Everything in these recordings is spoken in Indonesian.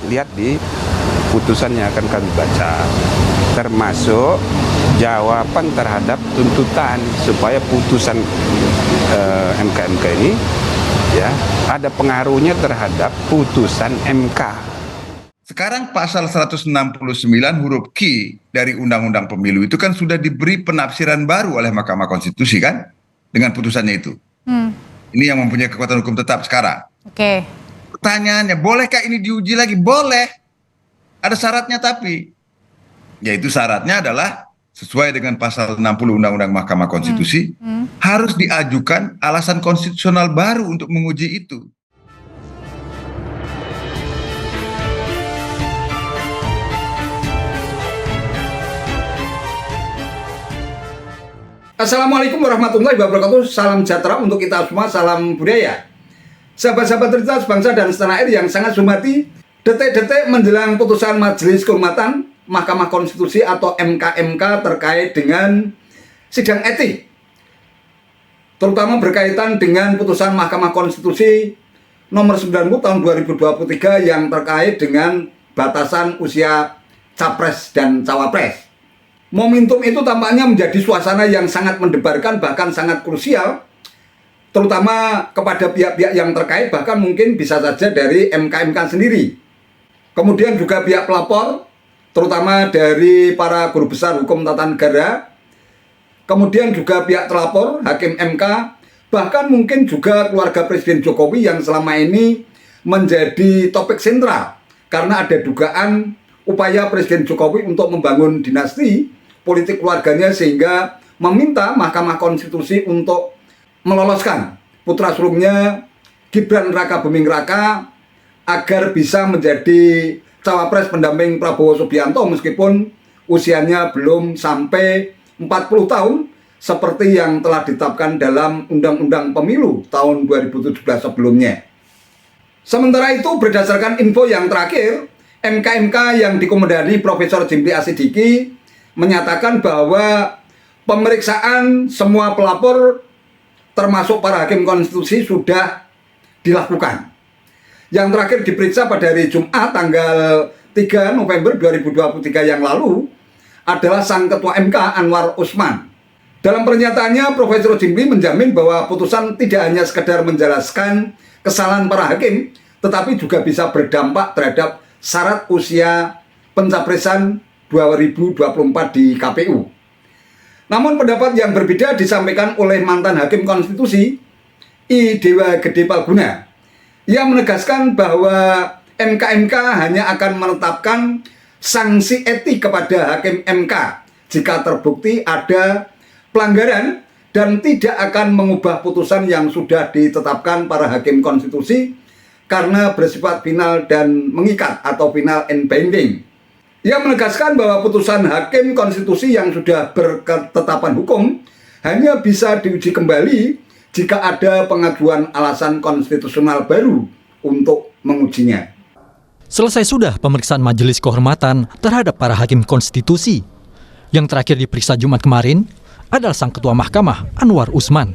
lihat di putusan yang akan kami baca, termasuk jawaban terhadap tuntutan supaya putusan MK ini ya ada pengaruhnya terhadap putusan MK. Sekarang pasal 169 huruf Q dari Undang-Undang Pemilu itu kan sudah diberi penafsiran baru oleh Mahkamah Konstitusi kan dengan putusannya itu. Ini yang mempunyai kekuatan hukum tetap sekarang. Oke. Pertanyaannya, bolehkah ini diuji lagi? Boleh. Ada syaratnya tapi. Yaitu syaratnya adalah sesuai dengan pasal 60 Undang-Undang Mahkamah Konstitusi, harus diajukan alasan konstitusional baru untuk menguji itu. Assalamualaikum warahmatullahi wabarakatuh. Salam sejahtera untuk kita semua, salam budaya. Sahabat-sahabat tercinta bangsa dan setanah air yang sangat hormati, detik-detik menjelang putusan Majelis Kehormatan Mahkamah Konstitusi atau MK terkait dengan sidang etik, terutama berkaitan dengan putusan Mahkamah Konstitusi nomor 90 tahun 2023 yang terkait dengan batasan usia capres dan cawapres. Momentum itu tampaknya menjadi suasana yang sangat mendebarkan, bahkan sangat krusial, terutama kepada pihak-pihak yang terkait, bahkan mungkin bisa saja dari MK sendiri. Kemudian juga pihak pelapor, terutama dari para guru besar hukum tata negara, kemudian juga pihak terlapor, hakim MK, bahkan mungkin juga keluarga Presiden Jokowi yang selama ini menjadi topik sentral, karena ada dugaan upaya Presiden Jokowi untuk membangun dinasti politik keluarganya sehingga meminta Mahkamah Konstitusi untuk meloloskan putra sulungnya Gibran Rakabuming Raka agar bisa menjadi cawapres pendamping Prabowo Subianto meskipun usianya belum sampai 40 tahun seperti yang telah ditetapkan dalam Undang-Undang Pemilu tahun 2017 sebelumnya. Sementara itu berdasarkan info yang terakhir, MK yang dikomandani Profesor Jimli Asidiki menyatakan bahwa pemeriksaan semua pelapor termasuk para hakim konstitusi sudah dilakukan. Yang terakhir diperiksa pada hari Jumat tanggal 3 November 2023 yang lalu adalah sang ketua MK Anwar Usman. Dalam pernyataannya, Profesor Jimli menjamin bahwa putusan tidak hanya sekedar menjelaskan kesalahan para hakim, tetapi juga bisa berdampak terhadap syarat usia pencapresan 2024 di KPU. Namun pendapat yang berbeda disampaikan oleh mantan hakim konstitusi I Dewa Gede Palguna. Ia menegaskan bahwa MK hanya akan menetapkan sanksi etik kepada hakim MK jika terbukti ada pelanggaran dan tidak akan mengubah putusan yang sudah ditetapkan para hakim konstitusi karena bersifat final dan mengikat atau final and binding. Ia menegaskan bahwa putusan hakim konstitusi yang sudah berketetapan hukum hanya bisa diuji kembali jika ada pengajuan alasan konstitusional baru untuk mengujinya. Selesai sudah pemeriksaan Majelis Kehormatan terhadap para hakim konstitusi. Yang terakhir diperiksa Jumat kemarin adalah sang ketua mahkamah Anwar Usman.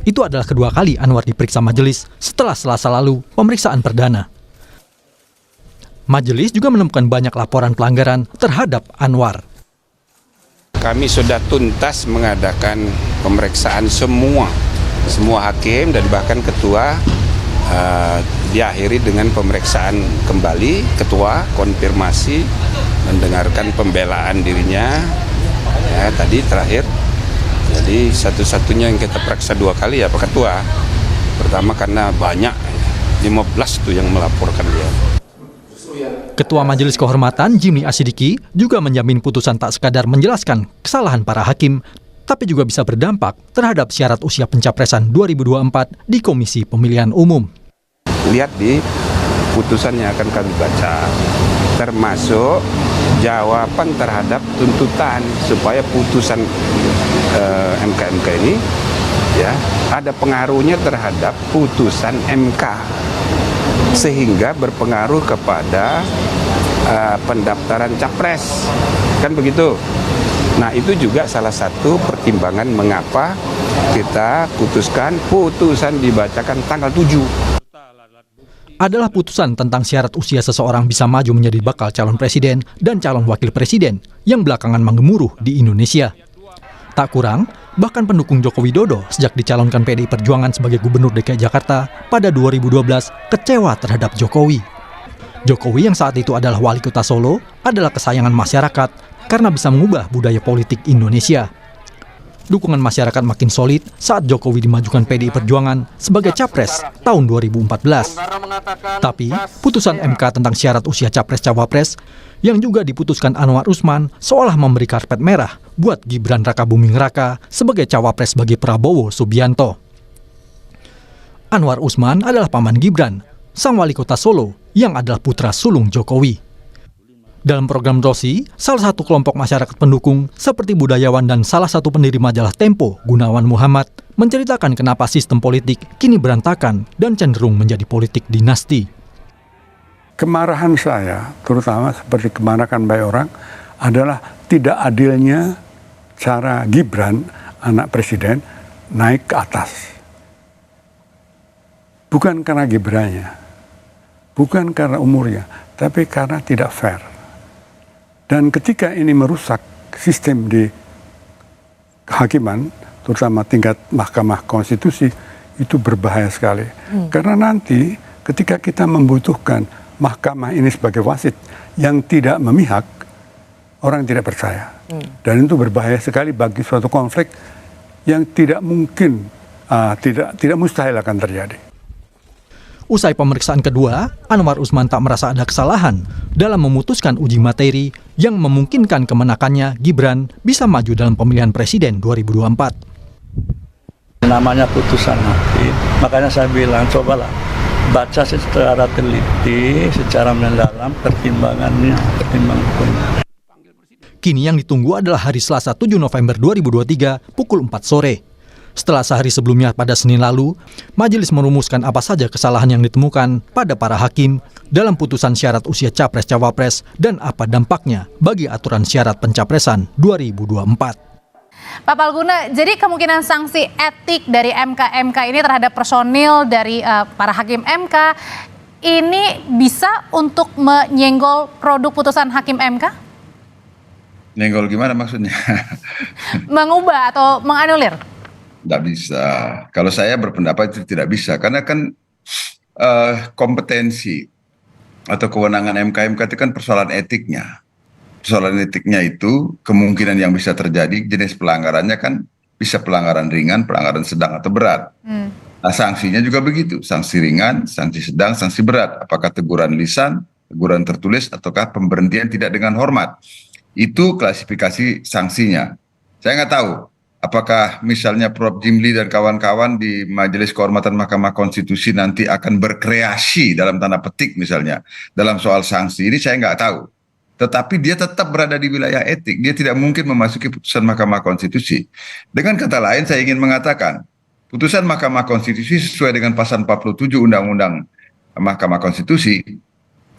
Itu adalah kedua kali Anwar diperiksa majelis setelah Selasa lalu pemeriksaan perdana. Majelis juga menemukan banyak laporan pelanggaran terhadap Anwar. Kami sudah tuntas mengadakan pemeriksaan semua hakim dan bahkan ketua, diakhiri dengan pemeriksaan kembali ketua, konfirmasi, mendengarkan pembelaan dirinya ya, tadi terakhir. Jadi satu-satunya yang kita periksa dua kali ya Pak Ketua. Pertama karena banyak, 15 tuh yang melaporkan dia. Ketua Majelis Kehormatan Jimli Asidiki juga menjamin putusan tak sekadar menjelaskan kesalahan para hakim, tapi juga bisa berdampak terhadap syarat usia pencapresan 2024 di Komisi Pemilihan Umum. Lihat di putusan yang akan kami baca, termasuk jawaban terhadap tuntutan supaya putusan MK ini ya ada pengaruhnya terhadap putusan MK sehingga berpengaruh kepada pendaftaran capres, kan begitu. Nah itu juga salah satu pertimbangan mengapa kita putuskan putusan dibacakan tanggal 7. adalah putusan tentang syarat usia seseorang bisa maju menjadi bakal calon presiden dan calon wakil presiden yang belakangan menggemuruh di Indonesia. Tak kurang, bahkan pendukung Joko Widodo sejak dicalonkan PDI Perjuangan sebagai Gubernur DKI Jakarta pada 2012 kecewa terhadap Jokowi. Jokowi yang saat itu adalah wali kota Solo adalah kesayangan masyarakat karena bisa mengubah budaya politik Indonesia. Dukungan masyarakat makin solid saat Jokowi dimajukan PDI Perjuangan sebagai capres tahun 2014. Tapi, putusan MK tentang syarat usia capres-cawapres yang juga diputuskan Anwar Usman seolah memberi karpet merah buat Gibran Rakabuming Raka sebagai cawapres bagi Prabowo Subianto. Anwar Usman adalah paman Gibran, sang wali kota Solo yang adalah putra sulung Jokowi. Dalam program Rosi, salah satu kelompok masyarakat pendukung seperti budayawan dan salah satu pendiri majalah Tempo, Gunawan Muhammad, menceritakan kenapa sistem politik kini berantakan dan cenderung menjadi politik dinasti. Kemarahan saya, terutama seperti kemarahan banyak orang, adalah tidak adilnya cara Gibran, anak presiden, naik ke atas. Bukan karena Gibrannya, bukan karena umurnya, tapi karena tidak fair. Dan ketika ini merusak sistem di kehakiman, terutama tingkat Mahkamah Konstitusi, itu berbahaya sekali. Karena nanti ketika kita membutuhkan mahkamah ini sebagai wasit yang tidak memihak, orang tidak percaya. Dan itu berbahaya sekali bagi suatu konflik yang tidak mungkin, tidak mustahil akan terjadi. Usai pemeriksaan kedua, Anwar Usman tak merasa ada kesalahan dalam memutuskan uji materi yang memungkinkan kemenakannya Gibran bisa maju dalam pemilihan presiden 2024. Namanya putusan hakim, makanya saya bilang cobalah baca secara teliti, secara mendalam pertimbangannya, pertimbangan hukumnya. Kini yang ditunggu adalah hari Selasa 7 November 2023 pukul 4 sore. Setelah sehari sebelumnya pada Senin lalu, majelis merumuskan apa saja kesalahan yang ditemukan pada para hakim dalam putusan syarat usia capres-cawapres dan apa dampaknya bagi aturan syarat pencapresan 2024. Pak Palguna, jadi kemungkinan sanksi etik dari MK ini terhadap personil dari para hakim MK ini bisa untuk menyenggol produk putusan hakim MK? Nyenggol gimana maksudnya? Mengubah atau menganulir? Tidak bisa. Kalau saya berpendapat itu tidak bisa. Karena kan kompetensi atau kewenangan MK itu kan persoalan etiknya. Persoalan etiknya itu kemungkinan yang bisa terjadi jenis pelanggarannya kan bisa pelanggaran ringan, pelanggaran sedang atau berat. Nah sanksinya juga begitu. Sanksi ringan, sanksi sedang, sanksi berat. Apakah teguran lisan, teguran tertulis, ataukah pemberhentian tidak dengan hormat. Itu klasifikasi sanksinya. Saya nggak tahu. Apakah misalnya Prof. Jimli dan kawan-kawan di Majelis Kehormatan Mahkamah Konstitusi nanti akan berkreasi dalam tanda petik misalnya dalam soal sanksi ini saya nggak tahu. Tetapi dia tetap berada di wilayah etik. Dia tidak mungkin memasuki putusan Mahkamah Konstitusi. Dengan kata lain saya ingin mengatakan putusan Mahkamah Konstitusi sesuai dengan pasal 47 Undang-Undang Mahkamah Konstitusi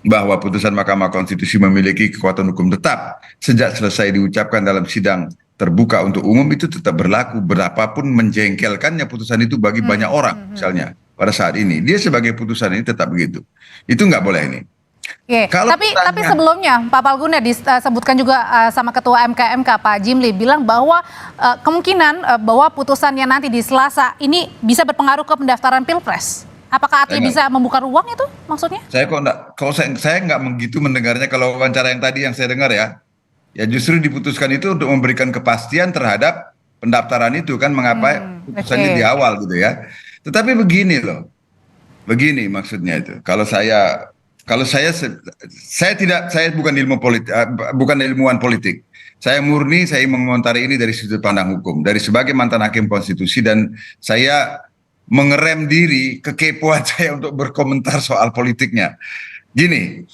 bahwa putusan Mahkamah Konstitusi memiliki kekuatan hukum tetap sejak selesai diucapkan dalam sidang terbuka untuk umum itu tetap berlaku berapapun menjengkelkannya putusan itu bagi banyak orang misalnya pada saat ini dia sebagai putusan ini tetap begitu itu nggak boleh ini. Oke. Tapi sebelumnya Pak Palguna disebutkan juga sama Ketua MK Pak Jimli bilang bahwa kemungkinan bahwa putusannya nanti di Selasa ini bisa berpengaruh ke pendaftaran Pilpres. Apakah artinya bisa membuka ruang itu maksudnya? Saya nggak begitu mendengarnya kalau wawancara yang tadi yang saya dengar ya. Ya justru diputuskan itu untuk memberikan kepastian terhadap pendaftaran itu kan mengapa putusannya di awal gitu ya. Tetapi begini loh, begini maksudnya itu. Kalau saya bukan bukan ilmuwan politik. Saya murni saya mengomentari ini dari sudut pandang hukum, dari sebagai mantan hakim konstitusi dan saya mengerem diri kekepoan saya untuk berkomentar soal politiknya. Gini,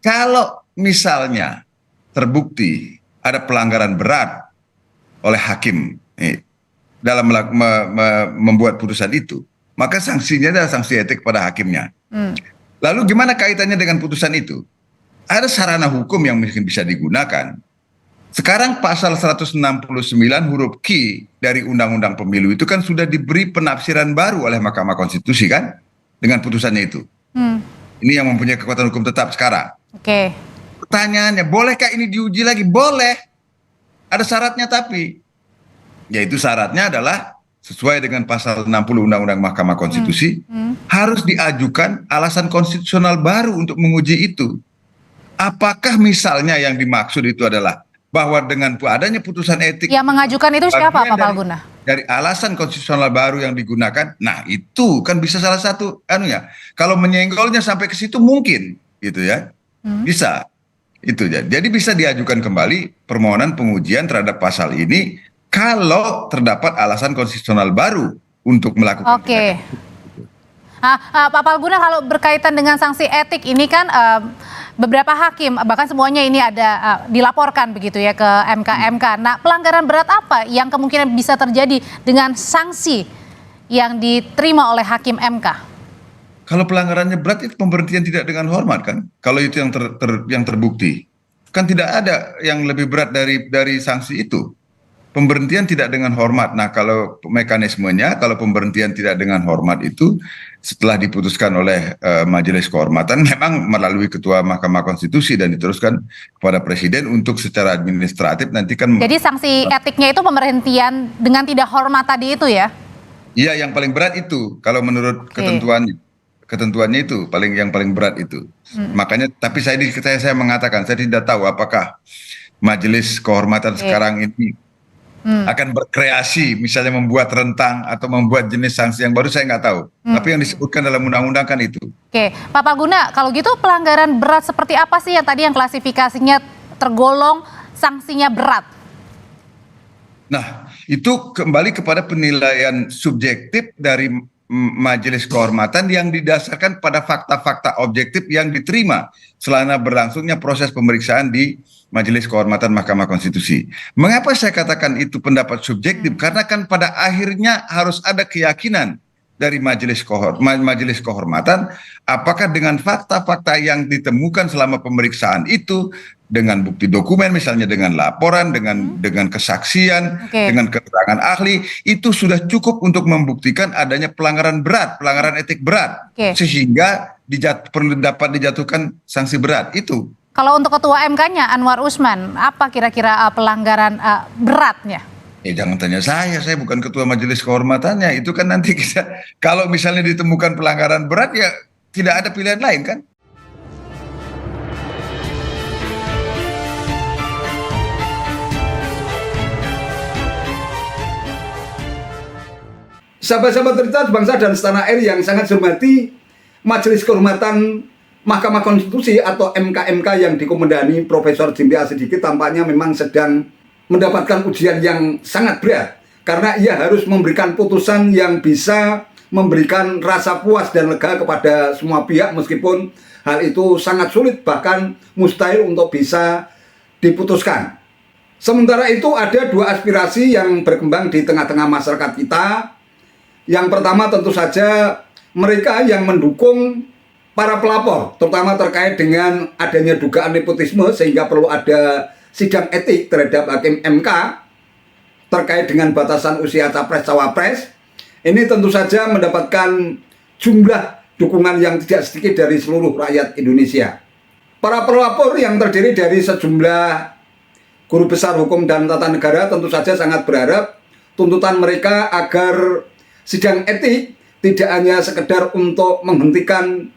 kalau misalnya terbukti ada pelanggaran berat oleh hakim dalam membuat putusan itu, maka sanksinya adalah sanksi etik pada hakimnya. Lalu gimana kaitannya dengan putusan itu? Ada sarana hukum yang mungkin bisa digunakan. Sekarang pasal 169 huruf Q dari Undang-Undang Pemilu itu kan sudah diberi penafsiran baru oleh Mahkamah Konstitusi kan? dengan putusannya itu. Ini yang mempunyai kekuatan hukum tetap sekarang. Oke. Pertanyaannya, bolehkah ini diuji lagi? Boleh. Ada syaratnya tapi. Yaitu syaratnya adalah sesuai dengan pasal 60 Undang-Undang Mahkamah Konstitusi, harus diajukan alasan konstitusional baru untuk menguji itu. Apakah misalnya yang dimaksud itu adalah bahwa dengan adanya putusan etik Yang mengajukan itu siapa, bagian Pak Palguna? dari alasan konstitusional baru yang digunakan, nah itu kan bisa salah satu anunya. Kalau menyenggolnya sampai ke situ mungkin, gitu ya, bisa. Itu ya. Jadi bisa diajukan kembali permohonan pengujian terhadap pasal ini kalau terdapat alasan konstitusional baru untuk melakukan. Oke. Pak Palguna, kalau berkaitan dengan sanksi etik ini kan beberapa hakim, bahkan semuanya ini ada dilaporkan begitu ya ke MK. Nah, pelanggaran berat apa yang kemungkinan bisa terjadi dengan sanksi yang diterima oleh hakim MK? Kalau pelanggarannya berat itu pemberhentian tidak dengan hormat kan? Kalau itu yang terbukti, kan tidak ada yang lebih berat dari sanksi itu. Pemberhentian tidak dengan hormat. Nah, kalau mekanismenya, kalau pemberhentian tidak dengan hormat itu setelah diputuskan oleh Majelis Kehormatan, memang melalui Ketua Mahkamah Konstitusi dan diteruskan kepada Presiden untuk secara administratif nanti kan. Jadi sanksi etiknya itu pemberhentian dengan tidak hormat tadi itu ya? Iya, yang paling berat itu kalau menurut ketentuannya itu yang paling berat itu. Makanya, tapi saya mengatakan saya tidak tahu apakah Majelis Kehormatan sekarang ini akan berkreasi, misalnya membuat rentang atau membuat jenis sanksi yang baru, saya nggak tahu. Tapi yang disebutkan dalam undang-undang kan itu. Oke, Pak Palguna, kalau gitu pelanggaran berat seperti apa sih yang tadi yang klasifikasinya tergolong sanksinya berat? Nah, itu kembali kepada penilaian subjektif dari Majelis Kehormatan yang didasarkan pada fakta-fakta objektif yang diterima selama berlangsungnya proses pemeriksaan di Majelis Kehormatan Mahkamah Konstitusi. Mengapa saya katakan itu pendapat subjektif? Karena kan pada akhirnya harus ada keyakinan dari Majelis Kehormatan apakah dengan fakta-fakta yang ditemukan selama pemeriksaan itu, dengan bukti dokumen misalnya, dengan laporan, dengan kesaksian, dengan keterangan ahli, itu sudah cukup untuk membuktikan adanya pelanggaran berat, pelanggaran etik berat, sehingga perlu dapat dijatuhkan sanksi berat itu. Kalau untuk Ketua MK-nya Anwar Usman, apa kira-kira pelanggaran beratnya? Jangan tanya saya bukan Ketua Majelis Kehormatannya. Itu kan nanti kita, kalau misalnya ditemukan pelanggaran berat, ya tidak ada pilihan lain kan. Sahabat-sahabat tercinta bangsa dan setanah air yang sangat saya hormati, Majelis Kehormatan Mahkamah Konstitusi atau MK yang dikomandani Profesor Jimli Asidiki tampaknya memang sedang mendapatkan ujian yang sangat berat, karena ia harus memberikan putusan yang bisa memberikan rasa puas dan lega kepada semua pihak, meskipun hal itu sangat sulit bahkan mustahil untuk bisa diputuskan. Sementara itu ada dua aspirasi yang berkembang di tengah-tengah masyarakat kita. Yang pertama tentu saja mereka yang mendukung para pelapor, terutama terkait dengan adanya dugaan nepotisme sehingga perlu ada sidang etik terhadap hakim MK terkait dengan batasan usia capres-cawapres. Ini tentu saja mendapatkan jumlah dukungan yang tidak sedikit dari seluruh rakyat Indonesia. Para pelapor yang terdiri dari sejumlah guru besar hukum dan tata negara tentu saja sangat berharap tuntutan mereka agar sidang etik tidak hanya sekedar untuk menghentikan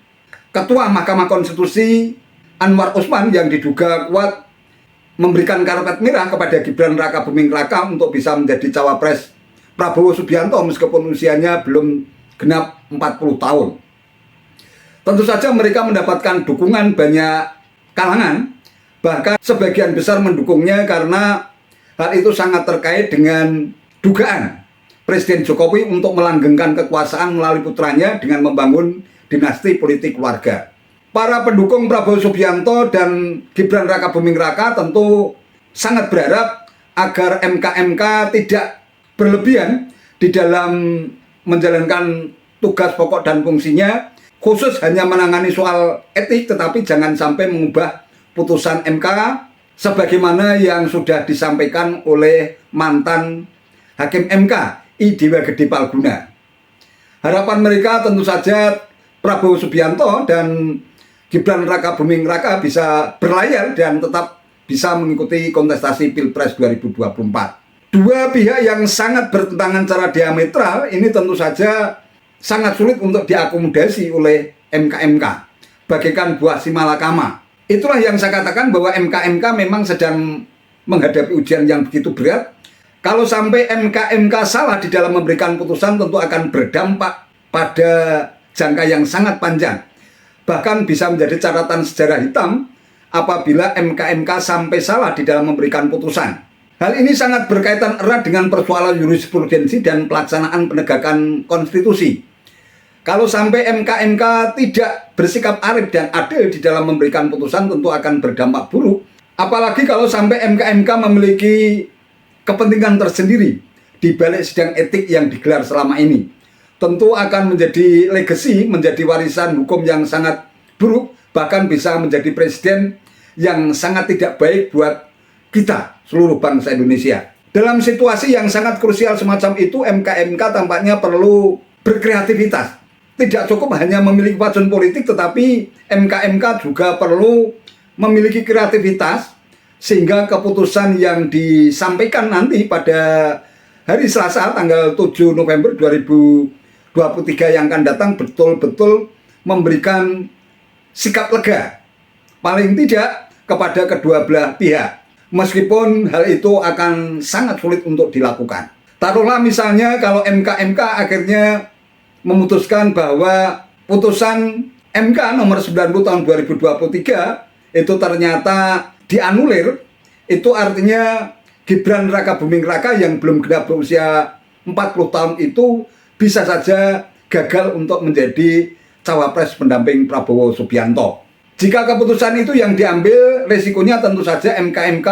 Ketua Mahkamah Konstitusi Anwar Usman yang diduga kuat memberikan karpet merah kepada Gibran Rakabuming Raka untuk bisa menjadi cawapres Prabowo Subianto meskipun usianya belum genap 40 tahun. Tentu saja mereka mendapatkan dukungan banyak kalangan, bahkan sebagian besar mendukungnya karena hal itu sangat terkait dengan dugaan Presiden Jokowi untuk melanggengkan kekuasaan melalui putranya dengan membangun dinasti politik keluarga. Para pendukung Prabowo Subianto dan Gibran Rakabuming Raka tentu sangat berharap agar MK tidak berlebihan di dalam menjalankan tugas pokok dan fungsinya, khusus hanya menangani soal etik, tetapi jangan sampai mengubah putusan MK sebagaimana yang sudah disampaikan oleh mantan Hakim MK I Dewa Gede Palguna. Harapan mereka tentu saja Prabowo Subianto dan Gibran Raka Buming Raka bisa berlayar dan tetap bisa mengikuti kontestasi Pilpres 2024. Dua pihak yang sangat bertentangan secara diametral ini tentu saja sangat sulit untuk diakomodasi oleh MK-MK bagaikan buah si malakama. Itulah yang saya katakan bahwa MK-MK memang sedang menghadapi ujian yang begitu berat. Kalau sampai MK-MK salah di dalam memberikan putusan tentu akan berdampak pada jangka yang sangat panjang. Bahkan bisa menjadi catatan sejarah hitam apabila MK-MK sampai salah di dalam memberikan putusan. Hal ini sangat berkaitan erat dengan persoalan jurisprudensi dan pelaksanaan penegakan konstitusi. Kalau sampai MK-MK tidak bersikap arif dan adil di dalam memberikan putusan tentu akan berdampak buruk. Apalagi kalau sampai MK-MK memiliki kepentingan tersendiri di balik sidang etik yang digelar selama ini. Tentu akan menjadi legacy, menjadi warisan hukum yang sangat buruk, bahkan bisa menjadi presiden yang sangat tidak baik buat kita, seluruh bangsa Indonesia. Dalam situasi yang sangat krusial semacam itu, MK-MK tampaknya perlu berkreativitas. Tidak cukup hanya memiliki fatsun politik, tetapi MK-MK juga perlu memiliki kreativitas, sehingga keputusan yang disampaikan nanti pada hari Selasa, tanggal 7 November 2023 yang akan datang betul-betul memberikan sikap lega, paling tidak kepada kedua belah pihak. Meskipun hal itu akan sangat sulit untuk dilakukan. Taruhlah misalnya kalau MK-MK akhirnya memutuskan bahwa putusan MK nomor 90 tahun 2023 itu ternyata dianulir, itu artinya Gibran Raka Buming Raka yang belum genap berusia 40 tahun itu bisa saja gagal untuk menjadi cawapres pendamping Prabowo Subianto. Jika keputusan itu yang diambil, resikonya tentu saja MK-MK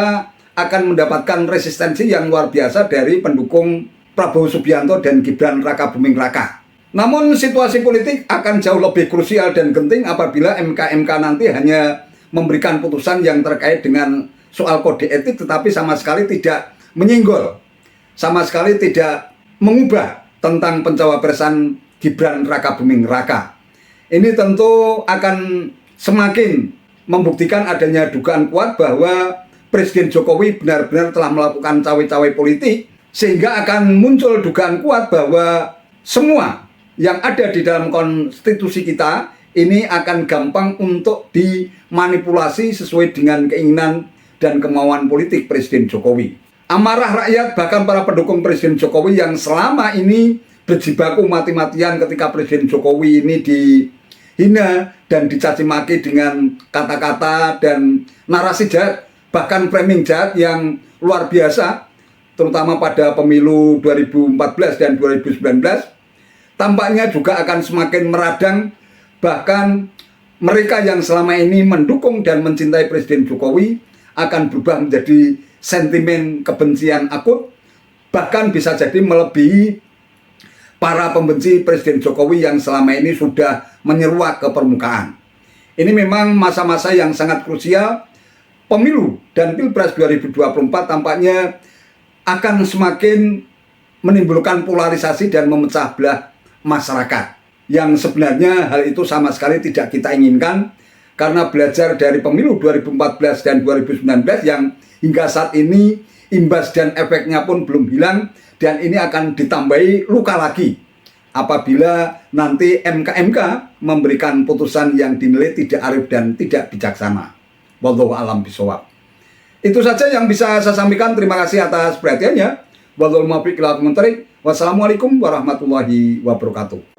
akan mendapatkan resistensi yang luar biasa dari pendukung Prabowo Subianto dan Gibran Raka Buming Raka. Namun situasi politik akan jauh lebih krusial dan genting apabila MK-MK nanti hanya memberikan putusan yang terkait dengan soal kode etik tetapi sama sekali tidak menyinggol, sama sekali tidak mengubah tentang pencawapresan Gibran Raka Buming Raka. Ini tentu akan semakin membuktikan adanya dugaan kuat bahwa Presiden Jokowi benar-benar telah melakukan cawe-cawe politik, sehingga akan muncul dugaan kuat bahwa semua yang ada di dalam konstitusi kita ini akan gampang untuk dimanipulasi sesuai dengan keinginan dan kemauan politik Presiden Jokowi. Amarah rakyat bahkan para pendukung Presiden Jokowi yang selama ini berjibaku mati-matian ketika Presiden Jokowi ini dihina dan dicaci maki dengan kata-kata dan narasi jahat, bahkan framing jahat yang luar biasa, terutama pada pemilu 2014 dan 2019, tampaknya juga akan semakin meradang. Bahkan mereka yang selama ini mendukung dan mencintai Presiden Jokowi akan berubah menjadi sentimen kebencian akut, bahkan bisa jadi melebihi para pembenci Presiden Jokowi yang selama ini sudah menyeruak ke permukaan. Ini memang masa-masa yang sangat krusial. Pemilu dan Pilpres 2024 tampaknya akan semakin menimbulkan polarisasi dan memecah belah masyarakat, yang sebenarnya hal itu sama sekali tidak kita inginkan, karena belajar dari pemilu 2014 dan 2019 yang hingga saat ini imbas dan efeknya pun belum hilang, dan ini akan ditambahi luka lagi apabila nanti MK-MK memberikan putusan yang dinilai tidak arif dan tidak bijaksana. Wallahu a'lam bishawab. Itu saja yang bisa saya sampaikan. Terima kasih atas perhatiannya. Wassalamualaikum warahmatullahi wabarakatuh.